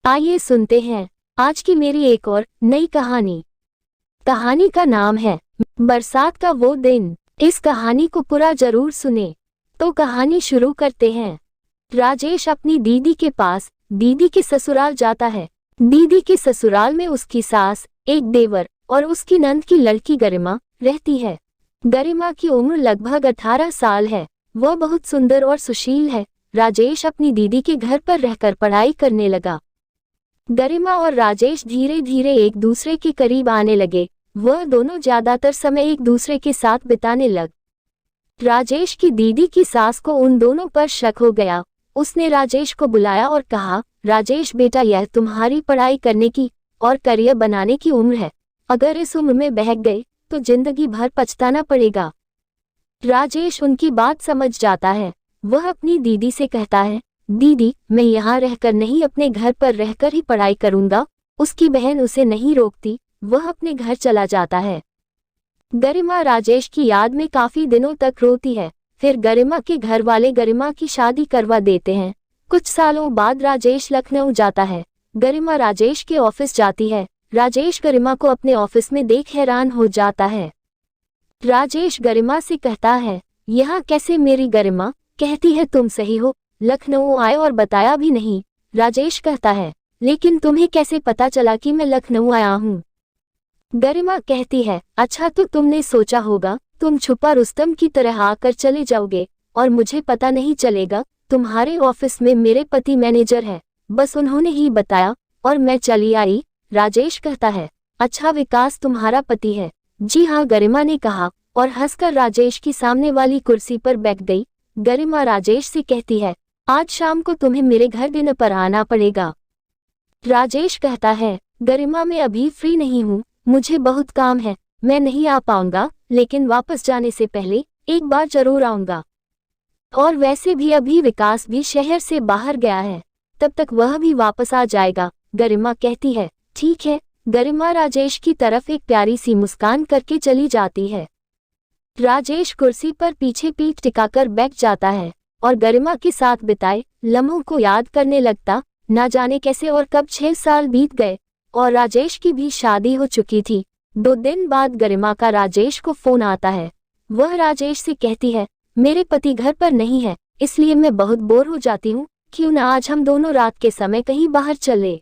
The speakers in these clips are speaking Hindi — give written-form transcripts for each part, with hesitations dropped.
आइए सुनते हैं आज की मेरी एक और नई कहानी। कहानी का नाम है बरसात का वो दिन। इस कहानी को पूरा जरूर सुने। तो कहानी शुरू करते हैं। राजेश अपनी दीदी के पास दीदी के ससुराल जाता है। दीदी के ससुराल में उसकी सास, एक देवर और उसकी नंद की लड़की गरिमा रहती है। गरिमा की उम्र लगभग 18 साल है। वह बहुत सुंदर और सुशील है। राजेश अपनी दीदी के घर पर रहकर पढ़ाई करने लगा। गरिमा और राजेश धीरे धीरे एक दूसरे के करीब आने लगे। वह दोनों ज्यादातर समय एक दूसरे के साथ बिताने लग। राजेश की दीदी की सास को उन दोनों पर शक हो गया। उसने राजेश को बुलाया और कहा, राजेश बेटा, यह तुम्हारी पढ़ाई करने की और करियर बनाने की उम्र है। अगर इस उम्र में बहक गए तो जिंदगी भर पछताना पड़ेगा। राजेश उनकी बात समझ जाता है। वह अपनी दीदी से कहता है, दीदी, मैं यहाँ रहकर नहीं, अपने घर पर रहकर ही पढ़ाई करूंगा। उसकी बहन उसे नहीं रोकती। वह अपने घर चला जाता है। गरिमा राजेश की याद में काफी दिनों तक रोती है। फिर गरिमा के घर वाले गरिमा की शादी करवा देते हैं। कुछ सालों बाद राजेश लखनऊ जाता है। गरिमा राजेश के ऑफिस जाती है। राजेश गरिमा को अपने ऑफिस में देख हैरान हो जाता है। राजेश गरिमा से कहता है, यहाँ कैसे? मेरी गरिमा कहती है, तुम सही हो, लखनऊ आए और बताया भी नहीं। राजेश कहता है, लेकिन तुम्हें कैसे पता चला कि मैं लखनऊ आया हूँ? गरिमा कहती है, अच्छा तो तुमने सोचा होगा तुम छुपा रुस्तम की तरह आकर चले जाओगे और मुझे पता नहीं चलेगा। तुम्हारे ऑफिस में मेरे पति मैनेजर है, बस उन्होंने ही बताया और मैं चली आई। राजेश कहता है, अच्छा विकास तुम्हारा पति है? जी हाँ, गरिमा ने कहा और हंसकर राजेश की सामने वाली कुर्सी पर बैठ गई। गरिमा राजेश से कहती है, आज शाम को तुम्हें मेरे घर डिनर पर आना पड़ेगा। राजेश कहता है, गरिमा मैं अभी फ्री नहीं हूँ, मुझे बहुत काम है, मैं नहीं आ पाऊंगा, लेकिन वापस जाने से पहले एक बार जरूर आऊंगा। और वैसे भी अभी विकास भी शहर से बाहर गया है, तब तक वह भी वापस आ जाएगा। गरिमा कहती है, ठीक है। गरिमा राजेश की तरफ एक प्यारी सी मुस्कान करके चली जाती है। राजेश कुर्सी पर पीछे पीठ टिकाकर बैठ जाता है और गरिमा के साथ बिताए लम्हों को याद करने लगता। ना जाने कैसे और कब 6 साल बीत गए और राजेश की भी शादी हो चुकी थी। 2 दिन बाद गरिमा का राजेश को फोन आता है। वह राजेश से कहती है, मेरे पति घर पर नहीं है, इसलिए मैं बहुत बोर हो जाती हूँ, क्यों ना आज हम दोनों रात के समय कहीं बाहर चले।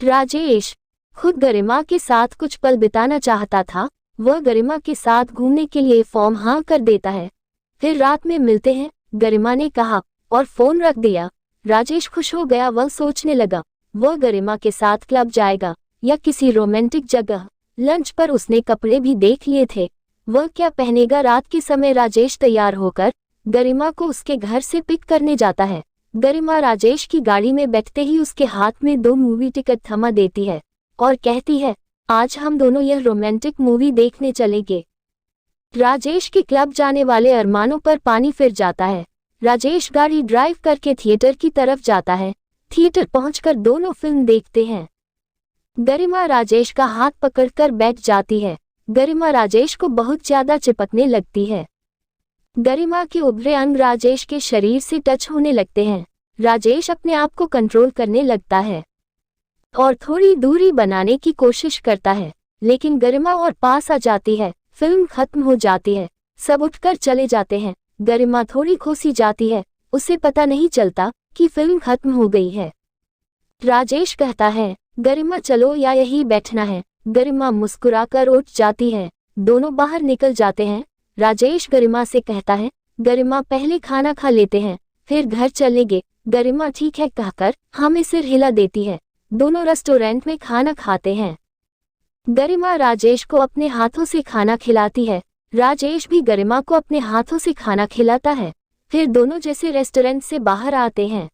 राजेश खुद गरिमा के साथ कुछ पल बिताना चाहता था। वह गरिमा के साथ घूमने के लिए फॉर्म हाँ कर देता है। फिर रात में मिलते हैं, गरिमा ने कहा और फोन रख दिया। राजेश खुश हो गया। वह सोचने लगा वह गरिमा के साथ क्लब जाएगा या किसी रोमांटिक जगह। लंच पर उसने कपड़े भी देख लिए थे, वह क्या पहनेगा। रात के समय राजेश तैयार होकर गरिमा को उसके घर से पिक करने जाता है। गरिमा राजेश की गाड़ी में बैठते ही उसके हाथ में 2 मूवी टिकट थमा देती है और कहती है, आज हम दोनों यह रोमांटिक मूवी देखने चलेंगे। राजेश के क्लब जाने वाले अरमानों पर पानी फिर जाता है। राजेश गाड़ी ड्राइव करके थिएटर की तरफ जाता है। थिएटर पहुंचकर दोनों फिल्म देखते हैं। गरिमा राजेश का हाथ पकड़कर बैठ जाती है। गरिमा राजेश को बहुत ज्यादा चिपकने लगती है। गरिमा के उभरे अंग राजेश के शरीर से टच होने लगते हैं। राजेश अपने आप को कंट्रोल करने लगता है और थोड़ी दूरी बनाने की कोशिश करता है, लेकिन गरिमा और पास आ जाती है। फिल्म खत्म हो जाती है। सब उठकर चले जाते हैं। गरिमा थोड़ी खोसी जाती है, उसे पता नहीं चलता कि फिल्म खत्म हो गई है। राजेश कहता है, गरिमा चलो या यही बैठना है। गरिमा मुस्कुराकर उठ जाती है। दोनों बाहर निकल जाते हैं। राजेश गरिमा से कहता है, गरिमा पहले खाना खा लेते हैं, फिर घर चलेंगे। गरिमा ठीक है कहकर हमें सिर हिला देती है। दोनों रेस्टोरेंट में खाना खाते हैं। गरिमा राजेश को अपने हाथों से खाना खिलाती है। राजेश भी गरिमा को अपने हाथों से खाना खिलाता है। फिर दोनों जैसे रेस्टोरेंट से बाहर आते हैं।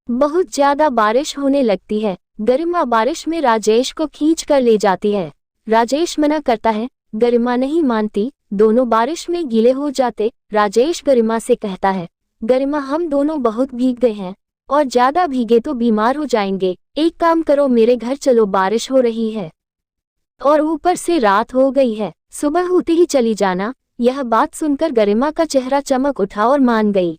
बहुत ज्यादा बारिश होने लगती है। गरिमा बारिश में राजेश को खींच कर ले जाती है। राजेश मना करता है, गरिमा नहीं मानती। दोनों बारिश में गीले हो जाते। राजेश गरिमा से कहता है, गरिमा हम दोनों बहुत भीग गए हैं और ज्यादा भीगे तो बीमार हो जाएंगे। एक काम करो, मेरे घर चलो, बारिश हो रही है और ऊपर से रात हो गई है, सुबह होते ही चली जाना। यह बात सुनकर गरिमा का चेहरा चमक उठा और मान गई।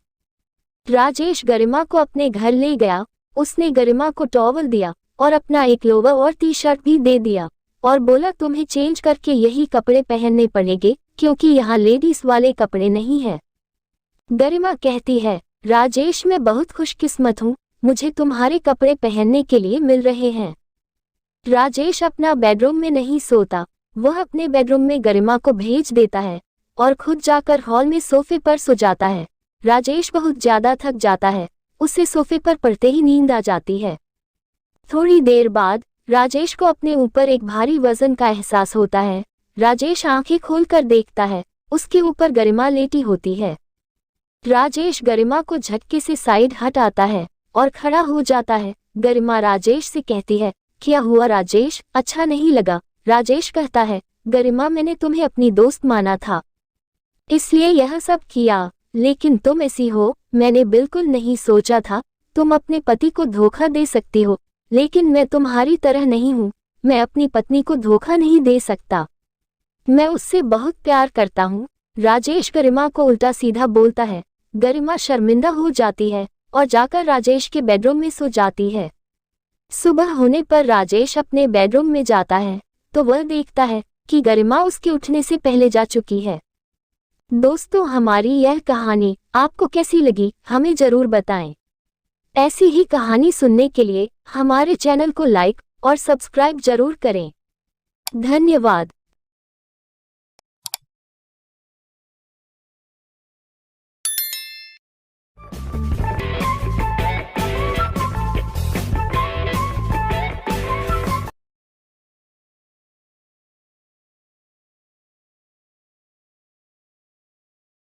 राजेश गरिमा को अपने घर ले गया। उसने गरिमा को टॉवल दिया और अपना एक लोवर और टी शर्ट भी दे दिया और बोला तुम्हें चेंज करके यही कपड़े पहनने पड़ेंगे क्योंकि यहाँ लेडीज वाले कपड़े नहीं है। गरिमा कहती है राजेश मैं बहुत खुशकिस्मत हूँ, मुझे तुम्हारे कपड़े पहनने के लिए मिल रहे हैं। राजेश अपना बेडरूम में नहीं सोता, वह अपने बेडरूम में गरिमा को भेज देता है और खुद जाकर हॉल में सोफे पर सो जाता है। राजेश बहुत ज्यादा थक जाता है, उसे सोफे पर पड़ते ही नींद आ जाती है। थोड़ी देर बाद राजेश को अपने ऊपर एक भारी वजन का एहसास होता है। राजेश आंखें खोलकर देखता है, उसके ऊपर गरिमा लेटी होती है। राजेश गरिमा को झटके से साइड हटाता है और खड़ा हो जाता है। गरिमा राजेश से कहती है क्या हुआ राजेश, अच्छा नहीं लगा? राजेश कहता है गरिमा मैंने तुम्हें अपनी दोस्त माना था, इसलिए यह सब किया, लेकिन तुम ऐसी हो मैंने बिल्कुल नहीं सोचा था। तुम अपने पति को धोखा दे सकती हो, लेकिन मैं तुम्हारी तरह नहीं हूँ, मैं अपनी पत्नी को धोखा नहीं दे सकता, मैं उससे बहुत प्यार करता हूँ। राजेश गरिमा को उल्टा सीधा बोलता है। गरिमा शर्मिंदा हो जाती है और जाकर राजेश के बेडरूम में सो जाती है। सुबह होने पर राजेश अपने बेडरूम में जाता है तो वह देखता है कि गरिमा उसके उठने से पहले जा चुकी है। दोस्तों हमारी यह कहानी आपको कैसी लगी हमें जरूर बताएं। ऐसी ही कहानी सुनने के लिए हमारे चैनल को लाइक और सब्सक्राइब जरूर करें। धन्यवाद।